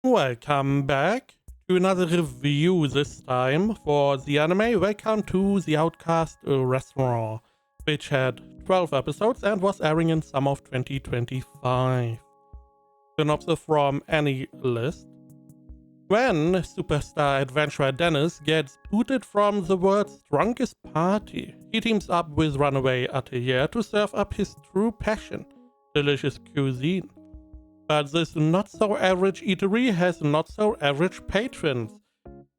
Welcome back to another review, this time for the anime. Welcome to the Outcast restaurant, which had 12 episodes and was airing in summer of 2025. Synopsis from any list. When superstar adventurer Dennis gets booted from the world's strongest party, he teams up with runaway Atelier to serve up his true passion, delicious cuisine. But this not-so-average eatery has not-so-average patrons.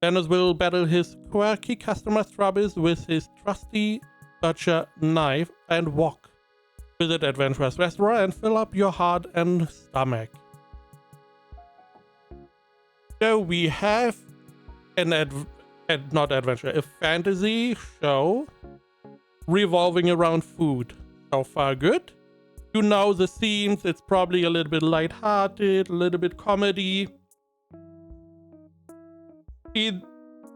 Dennis will battle his quirky customer troubles with his trusty butcher knife and wok. Visit Adventurous Restaurant and fill up your heart and stomach. So we have a fantasy show revolving around food. So far good. You know the themes, it's probably a little bit lighthearted, a little bit comedy. It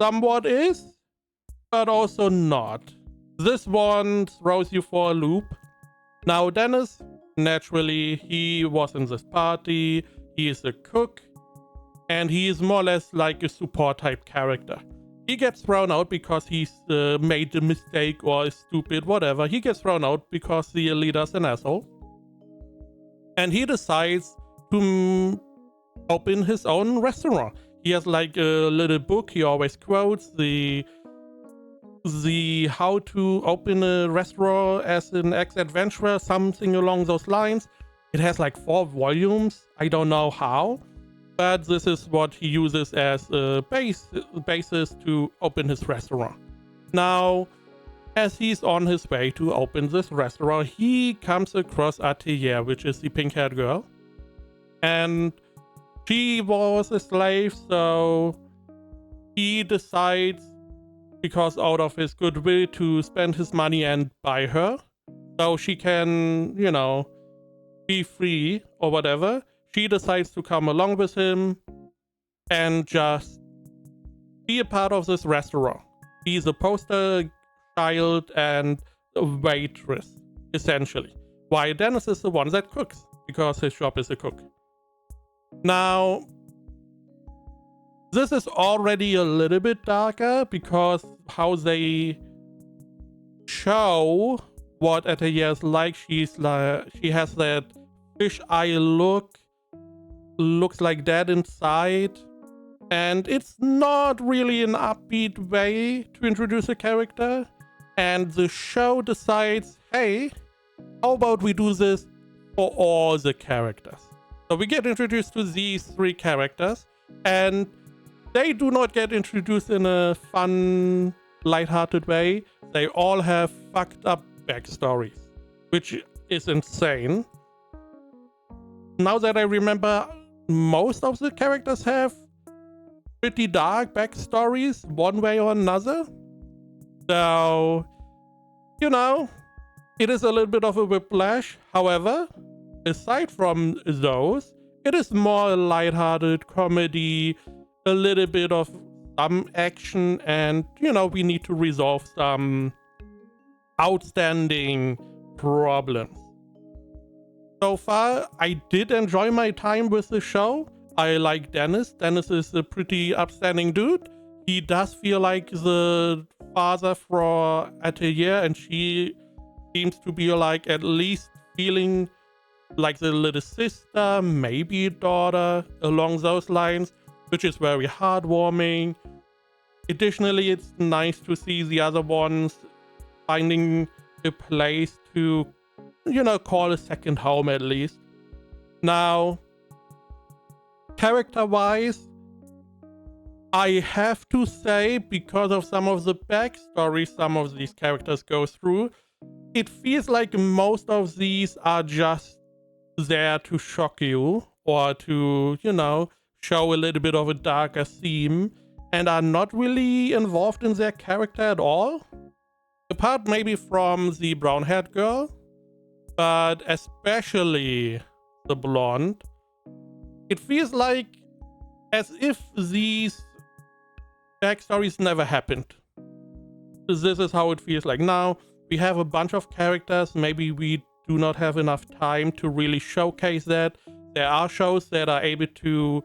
somewhat is, but also not. This one throws you for a loop. Now Dennis, naturally, he was in this party, he is a cook, and he is more or less like a support type character. He gets thrown out because he's made a mistake or is stupid, whatever. He gets thrown out because the leader's an asshole. And he decides to open his own restaurant. He has like a little book he always quotes, the how to open a restaurant as an ex-adventurer, something along those lines. It has like 4 volumes. I don't know how, but this is what he uses as a basis to open his restaurant. Now, as he's on his way to open this restaurant, he comes across Atelier, which is the pink-haired girl. And she was a slave, so he decides, because out of his goodwill, to spend his money and buy her. So she can, be free or whatever. She decides to come along with him and just be a part of this restaurant. He's a poster child and a waitress, essentially. While Dennis is the one that cooks, because his job is a cook. Now, this is already a little bit darker because how they show what Atelier is like. She has that fish eye look, looks like dead inside. And it's not really an upbeat way to introduce a character. And the show decides, hey, how about we do this for all the characters? So we get introduced to these 3 characters, and they do not get introduced in a fun, lighthearted way. They all have fucked up backstories, which is insane. Now that I remember, most of the characters have pretty dark backstories, one way or another. So, it is a little bit of a whiplash. However, aside from those, it is more a lighthearted comedy, a little bit of some action, and, we need to resolve some outstanding problems. So far, I did enjoy my time with the show. I like Dennis. Dennis is a pretty upstanding dude. He does feel like the father for Atelier, and she seems to be like at least feeling like the little sister, maybe a daughter, along those lines, which is very heartwarming. Additionally, it's nice to see the other ones finding a place to, call a second home at least. Now, character-wise, I have to say, because of some of the backstory some of these characters go through, it feels like most of these are just there to shock you or to, show a little bit of a darker theme and are not really involved in their character at all. Apart maybe from the brown-haired girl, but especially the blonde. It feels like as if these backstories never happened. This is how it feels like. Now, we have a bunch of characters. Maybe we do not have enough time to really showcase that. There are shows that are able to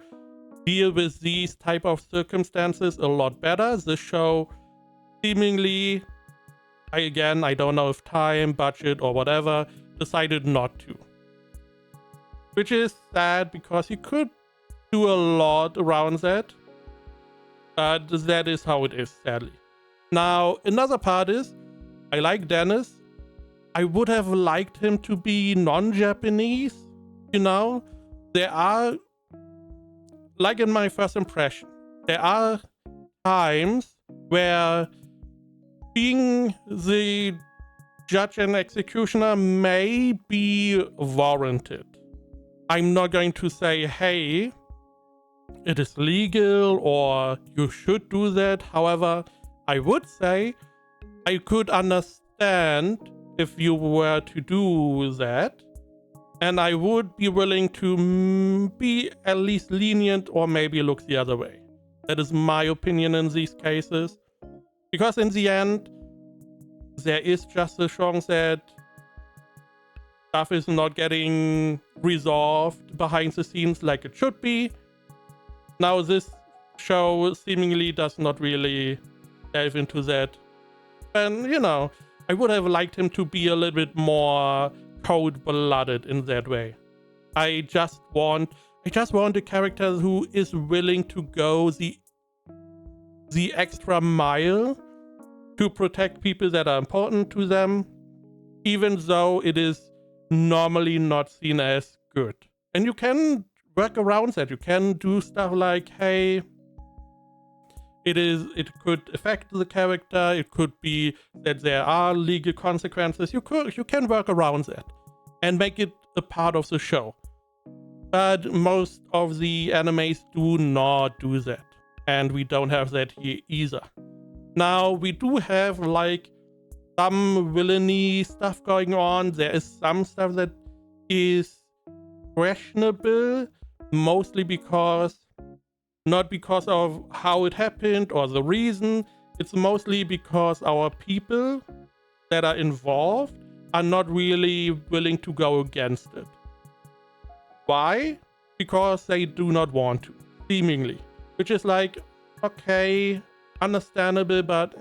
deal with these type of circumstances a lot better. This show seemingly, I don't know if time, budget, or whatever, decided not to. Which is sad because you could do a lot around that. But that is how it is, sadly. Now, another part is, I like Dennis. I would have liked him to be non-Japanese, you know? There are, like in my first impression, there are times where being the judge and executioner may be warranted. I'm not going to say, hey, it is legal or you should do that. However, I would say I could understand if you were to do that, and I would be willing to be at least lenient or maybe look the other way. That is my opinion in these cases, because in the end there is just a chance that stuff is not getting resolved behind the scenes like it should be. Now this show seemingly does not really delve into that, and you know, I would have liked him to be a little bit more cold-blooded in that way. I just want a character who is willing to go the extra mile to protect people that are important to them, even though it is normally not seen as good. And you can work around that. You can do stuff like, hey, it could affect the character, it could be that there are legal consequences. You can work around that and make it a part of the show. But most of the animes do not do that, and we don't have that here either. Now, we do have like some villainy stuff going on. There is some stuff that is questionable, mostly not because of how it happened or the reason. It's mostly because our people that are involved are not really willing to go against it. Why? Because they do not want to, seemingly. Which is like, okay, understandable, but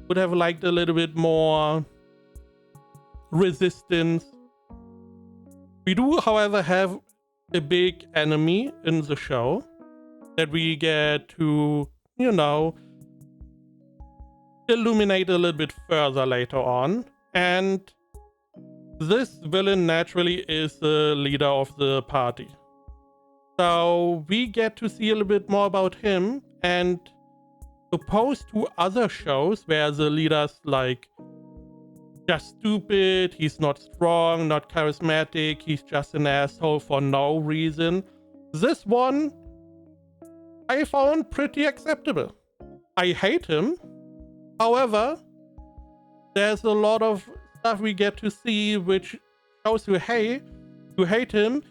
would have liked a little bit more resistance. We do, however, have a big enemy in the show that we get to, you know, illuminate a little bit further later on. And this villain naturally is the leader of the party. So we get to see a little bit more about him, and opposed to other shows where the leader's like just stupid, he's not strong, not charismatic, he's just an asshole for no reason, this one I found pretty acceptable. I hate him. However, there's a lot of stuff we get to see which shows you, hey, you hate him.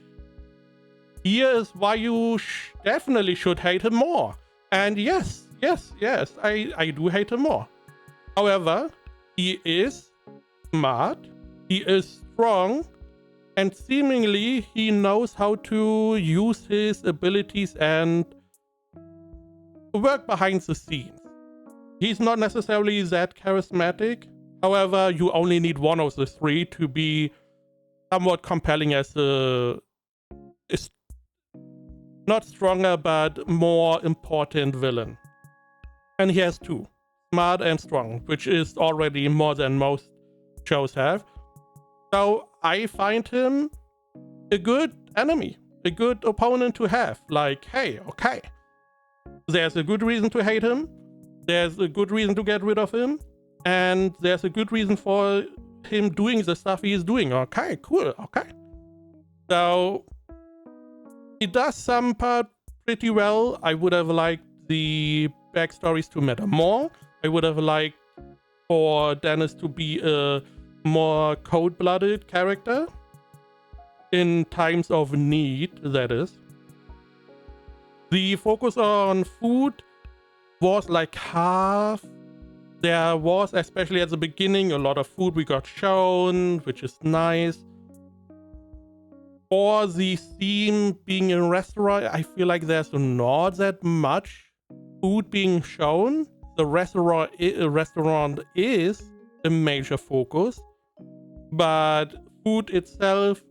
Here is why you definitely should hate him more. And yes, I do hate him more. However, he is smart, he is strong, and seemingly he knows how to use his abilities and work behind the scenes. He's not necessarily that charismatic. However, you only need one of the three to be somewhat compelling as a not stronger but more important villain. And he has two, smart and strong, which is already more than most shows have. So I find him a good enemy, a good opponent to have. Like, hey, okay, there's a good reason to hate him, there's a good reason to get rid of him, and there's a good reason for him doing the stuff he is doing. Okay, cool, okay. So he does some part pretty well. I would have liked the backstories to matter more. I would have liked for Dennis to be a more cold-blooded character in times of need, that is. The focus on food was like half. There was, especially at the beginning, a lot of food we got shown, which is nice. For the theme being a restaurant, I feel like there's not that much food being shown. The restaurant is a major focus, but food itself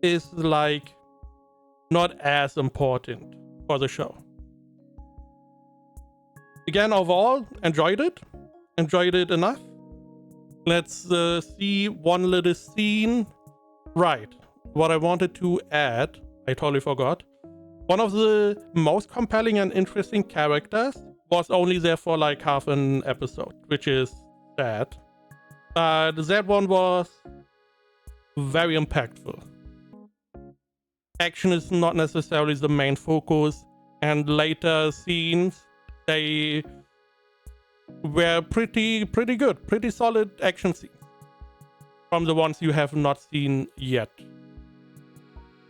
is like not as important for the show. Again, overall, enjoyed it enough. Let's see one little scene. Right, what I wanted to add, I totally forgot. One of the most compelling and interesting characters was only there for like half an episode, which is sad. But that one was very impactful. Action is not necessarily the main focus, and later scenes, they were pretty good, pretty solid action scenes from the ones you have not seen yet.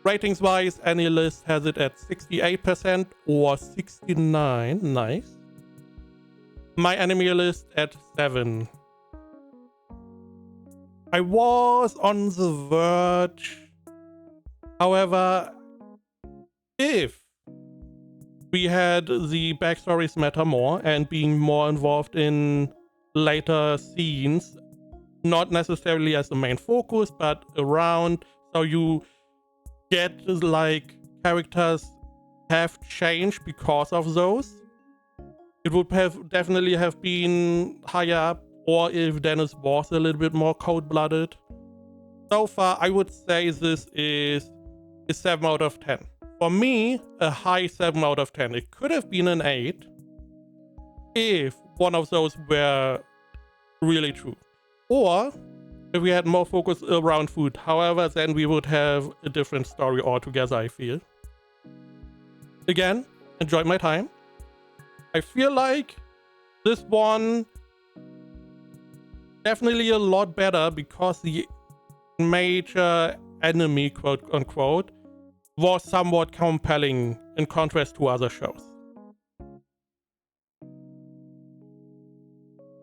Ratings wise, Analyst has it at 68% or 69. Nice. My Anime List at 7. I was on the verge. However, if we had the backstories matter more and being more involved in later scenes, not necessarily as the main focus, but around, so you get like characters have changed because of those, it would have definitely have been higher up, or if Dennis was a little bit more cold-blooded. So far, I would say this is a 7 out of 10. For me, a high 7 out of 10. It could have been an 8 if one of those were really true. Or if we had more focus around food. However, then we would have a different story altogether, I feel. Again, enjoyed my time. I feel like this one definitely a lot better because the major enemy, quote unquote, was somewhat compelling in contrast to other shows.